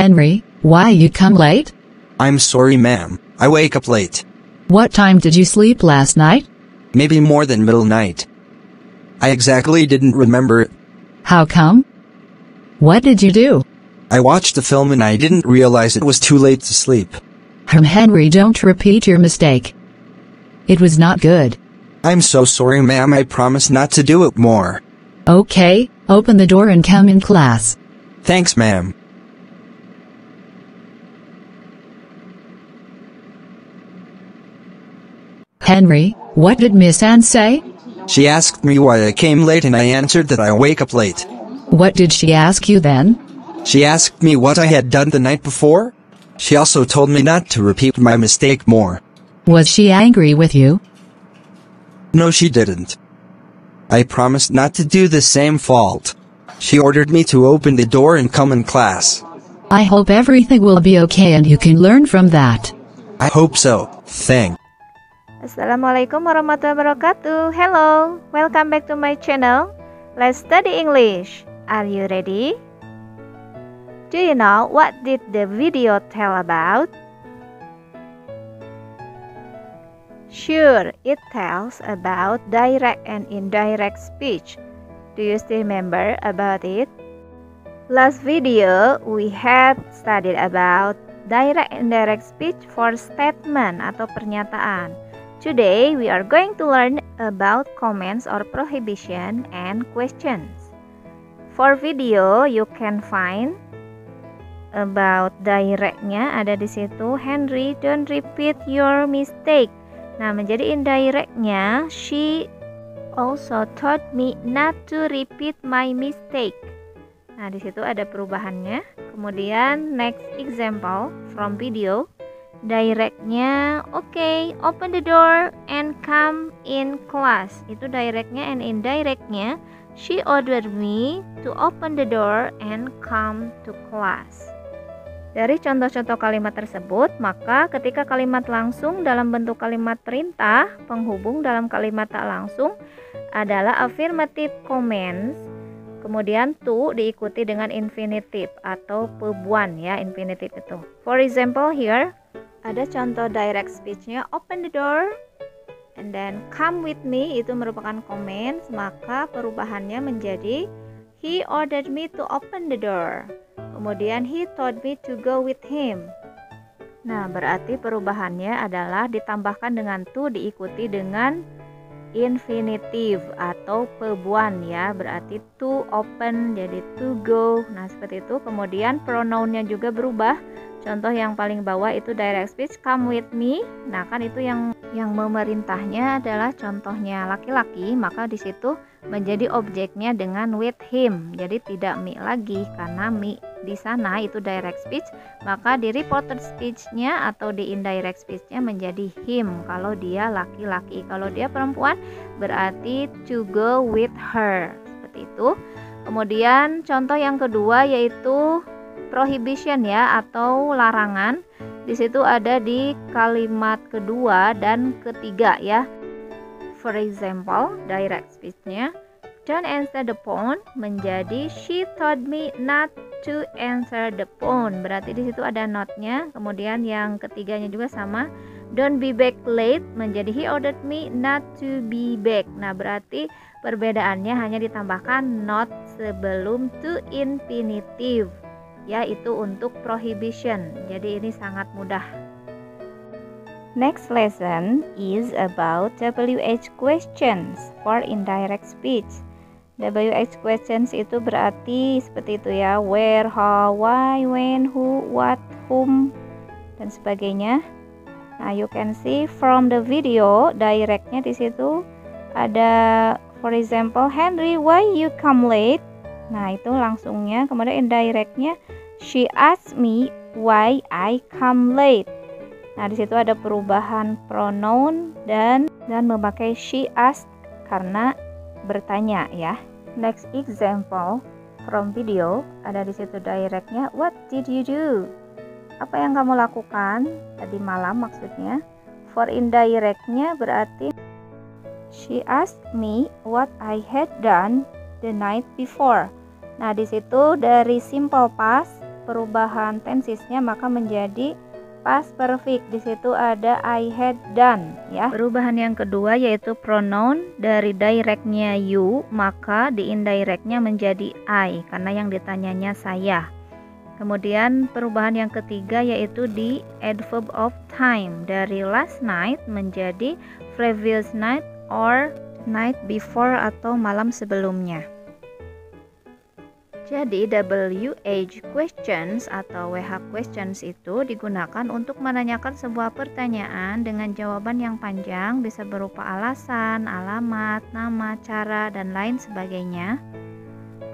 Henry, why you come late? I'm sorry, ma'am. I wake up late. What time did you sleep last night? Maybe more than middle night. I exactly didn't remember it. How come? What did you do? I watched the film and I didn't realize it was too late to sleep. Henry, don't repeat your mistake. It was not good. I'm so sorry, ma'am. I promise not to do it more. Okay, open the door and come in class. Thanks, ma'am. Henry, what did Miss Anne say? She asked me why I came late and I answered that I wake up late. What did she ask you then? She asked me what I had done the night before. She also told me not to repeat my mistake more. Was she angry with you? No, she didn't. I promised not to do the same fault. She ordered me to open the door and come in class. I hope everything will be okay and you can learn from that. I hope so. Thanks. Assalamualaikum warahmatullahi wabarakatuh. Hello, welcome back to my channel. Let's study English. Are you ready? Do you know what did the video tell about? Sure, it tells about direct and indirect speech. Do you still remember about it? Last video, we have studied about direct and indirect speech for statement atau pernyataan. Today, we are going to learn about comments or prohibition and questions. For video, you can find about directnya ada di situ. Henry, don't repeat your mistake. Nah, menjadi indirectnya, she also taught me not to repeat my mistake. Nah, di situ ada perubahannya. Kemudian next example from video. Directnya, okay, open the door and come in class. Itu directnya, and indirectnya, she ordered me to open the door and come to class. Dari contoh-contoh kalimat tersebut, maka ketika kalimat langsung dalam bentuk kalimat perintah, penghubung dalam kalimat tak langsung adalah affirmative comments. Kemudian to diikuti dengan infinitive atau pebuan ya, infinitive itu. For example here, ada contoh direct speech-nya, open the door and then come with me, itu merupakan comments, maka perubahannya menjadi he ordered me to open the door. Kemudian he told me to go with him. Nah, berarti perubahannya adalah ditambahkan dengan to diikuti dengan infinitive atau pebuan ya, berarti to open jadi to go. Nah, seperti itu. Kemudian pronounnya juga berubah. Contoh yang paling bawah itu direct speech, come with me. Nah, kan itu yang memerintahnya adalah contohnya laki-laki, maka di situ menjadi objeknya dengan with him. Jadi tidak me lagi karena me di sana itu direct speech, maka di reported speech-nya atau di indirect speech-nya menjadi him kalau dia laki-laki. Kalau dia perempuan berarti to go with her. Seperti itu. Kemudian contoh yang kedua yaitu prohibition ya atau larangan. Di situ ada di kalimat kedua dan ketiga ya. For example, direct speech-nya don't answer the phone menjadi she told me not to answer the phone. Berarti di situ ada not-nya. Kemudian yang ketiganya juga sama. Don't be back late menjadi he ordered me not to be back. Nah, berarti perbedaannya hanya ditambahkan not sebelum to infinitive. Yaitu untuk prohibition. Jadi ini sangat mudah. Next lesson is about WH questions for indirect speech. WH questions itu berarti seperti itu ya, where, how, why, when, who, what, whom, dan sebagainya. Nah, you can see from the video, directnya di situ ada, for example, Henry, why you come late? Nah, itu langsungnya. Kemudian indirectnya, she asked me why I come late. Nah, di situ ada perubahan pronoun dan memakai she asked karena bertanya ya. Next example from video, ada di situ directnya, what did you do? Apa yang kamu lakukan tadi malam maksudnya. For indirectnya berarti she asked me what I had done the night before. Nah, di situ dari simple past perubahan tensesnya maka menjadi past perfect. Di situ ada I had done ya. Perubahan yang kedua yaitu pronoun dari directnya you, maka di indirectnya menjadi I karena yang ditanyanya saya. Kemudian perubahan yang ketiga yaitu di adverb of time dari last night menjadi previous night or night before atau malam sebelumnya. Jadi WH questions atau WH questions itu digunakan untuk menanyakan sebuah pertanyaan dengan jawaban yang panjang, bisa berupa alasan, alamat, nama, cara, dan lain sebagainya.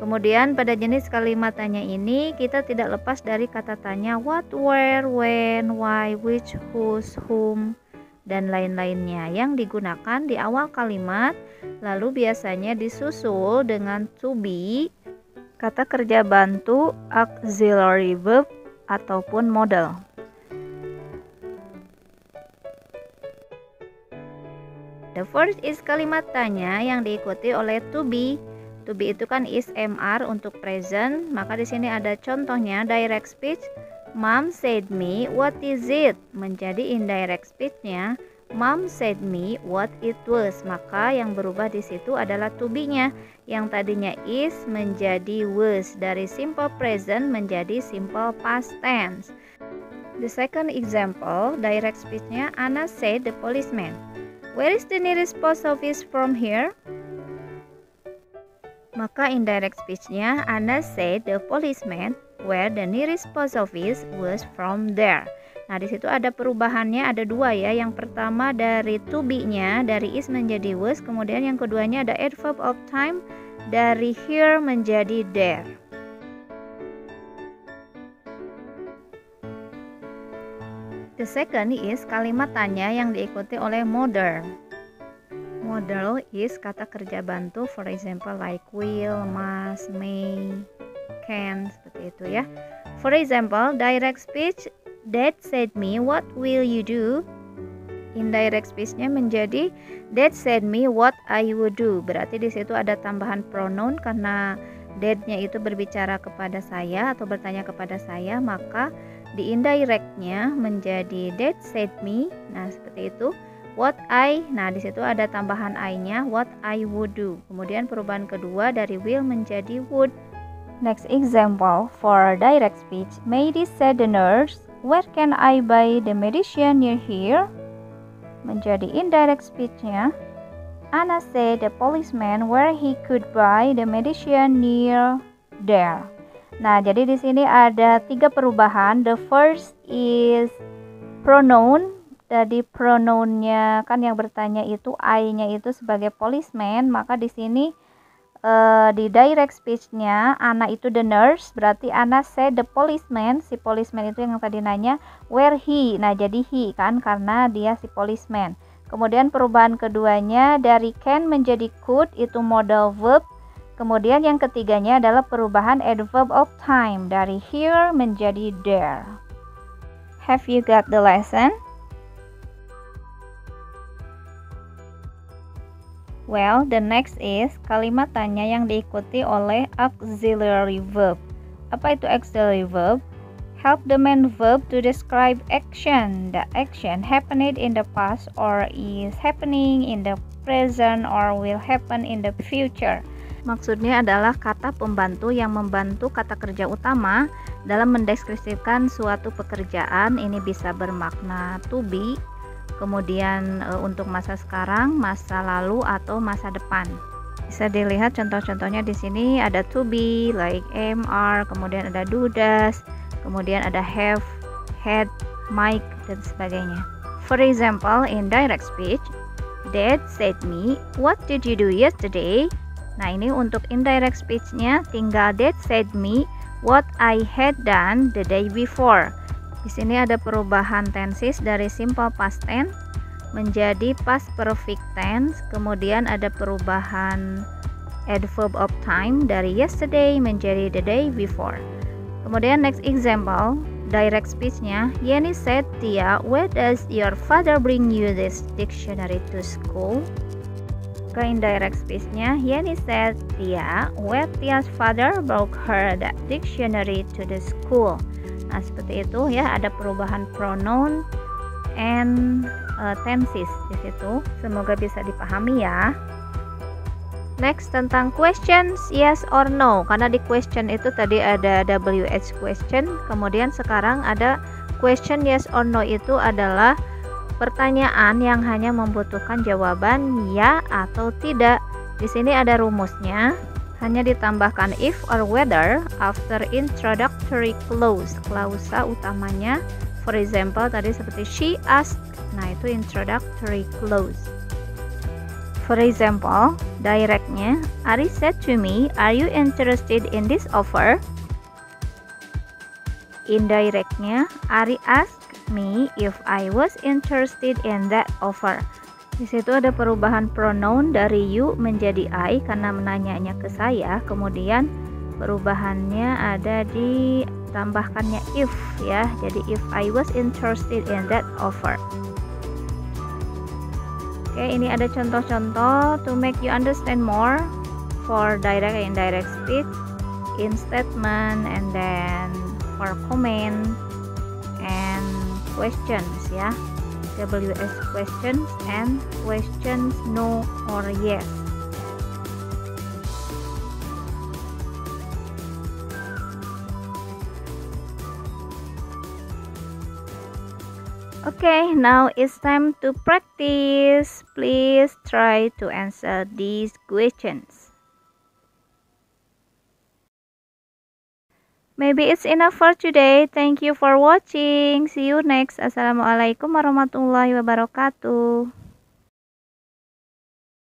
Kemudian pada jenis kalimat tanya ini kita tidak lepas dari kata tanya what, where, when, why, which, whose, whom, dan lain-lainnya yang digunakan di awal kalimat, lalu biasanya disusul dengan to be, kata kerja bantu, auxiliary verb, ataupun modal. The first is kalimat tanya yang diikuti oleh to be. To be itu kan is MR untuk present, maka di sini ada contohnya direct speech. Mom said me, what is it? Menjadi indirect speech-nya. Mom said me what it was, maka yang berubah di situ adalah to be-nya. Yang tadinya is menjadi was, dari simple present menjadi simple past tense. The second example, direct speech-nya Anna said the policeman. Where is the nearest post office from here? Maka indirect speech-nya Anna said the policeman where the nearest post office was from there. Nah, di situ ada perubahannya, ada dua ya. Yang pertama dari to be-nya dari is menjadi was, kemudian yang keduanya ada adverb of time dari here menjadi there. The second is kalimat tanya yang diikuti oleh modal. Modal is kata kerja bantu, for example like will, must, may, can, seperti itu ya. For example, direct speech, Dad said me, what will you do? Indirect speech-nya menjadi Dad said me what I would do. Berarti di situ ada tambahan pronoun karena Dad-nya itu berbicara kepada saya atau bertanya kepada saya, maka di indirect-nya menjadi Dad said me. Nah, seperti itu. What I, nah di situ ada tambahan I-nya, what I would do. Kemudian perubahan kedua dari will menjadi would. Next example for direct speech, Mary said the nurse, where can I buy the medicine near here? Menjadi indirect speech-nya, Anna said the policeman where he could buy the medicine near there. Nah, jadi di sini ada 3 perubahan. The first is pronoun. Tadi pronounnya kan yang bertanya itu I-nya itu sebagai policeman, maka di sini di direct speech-nya Anna itu the nurse, berarti Anna said the policeman, si policeman itu yang tadi nanya where he, nah jadi he kan karena dia si policeman. Kemudian perubahan keduanya dari can menjadi could, itu modal verb. Kemudian yang ketiganya adalah perubahan adverb of time dari here menjadi there. Have you got the lesson? Well, the next is kalimat tanya yang diikuti oleh auxiliary verb. Apa itu auxiliary verb? Help the main verb to describe action. The action happened in the past or is happening in the present or will happen in the future. Maksudnya adalah kata pembantu yang membantu kata kerja utama dalam mendeskripsikan suatu pekerjaan. Ini bisa bermakna to be, kemudian untuk masa sekarang, masa lalu, atau masa depan. Bisa dilihat contoh-contohnya di sini ada to be, like am, are, kemudian ada do, does, kemudian ada have, had, might, dan sebagainya. For example, in direct speech, Dad said me, what did you do yesterday? Nah, ini untuk indirect speech-nya tinggal Dad said me what I had done the day before. Di sini ada perubahan tenses dari simple past tense menjadi past perfect tense, kemudian ada perubahan adverb of time dari yesterday menjadi the day before. Kemudian next example, direct speech-nya, Yenny said, Tia, where does your father bring you this dictionary to school? ke indirect speech-nya, Yeni said Tia, when Tia's father brought her that dictionary to the school. Nah, seperti itu ya, ada perubahan pronoun and tenses di situ. Semoga bisa dipahami ya. Next, tentang questions yes or no. Karena di question itu tadi ada WH question, kemudian sekarang ada question yes or no, itu adalah pertanyaan yang hanya membutuhkan jawaban ya atau tidak. Di sini ada rumusnya, hanya ditambahkan if or whether after introductory clause, klausa utamanya. For example, tadi seperti she asked, nah itu introductory clause. For example, directnya, Ari said to me, are you interested in this offer? Indirectnya, Ari asked me if I was interested in that offer. Di situ ada perubahan pronoun dari you menjadi I karena menanyanya ke saya, kemudian perubahannya ada di tambahkannya if ya. Jadi if I was interested in that offer. Oke, ini ada contoh-contoh to make you understand more for direct and indirect speech, in statement, and then for comment and questions ya. WS questions and questions no or yes. Okay, now it's time to practice. Please try to answer these questions. Maybe it's enough for today. Thank you for watching. See you next. Assalamualaikum warahmatullahi wabarakatuh.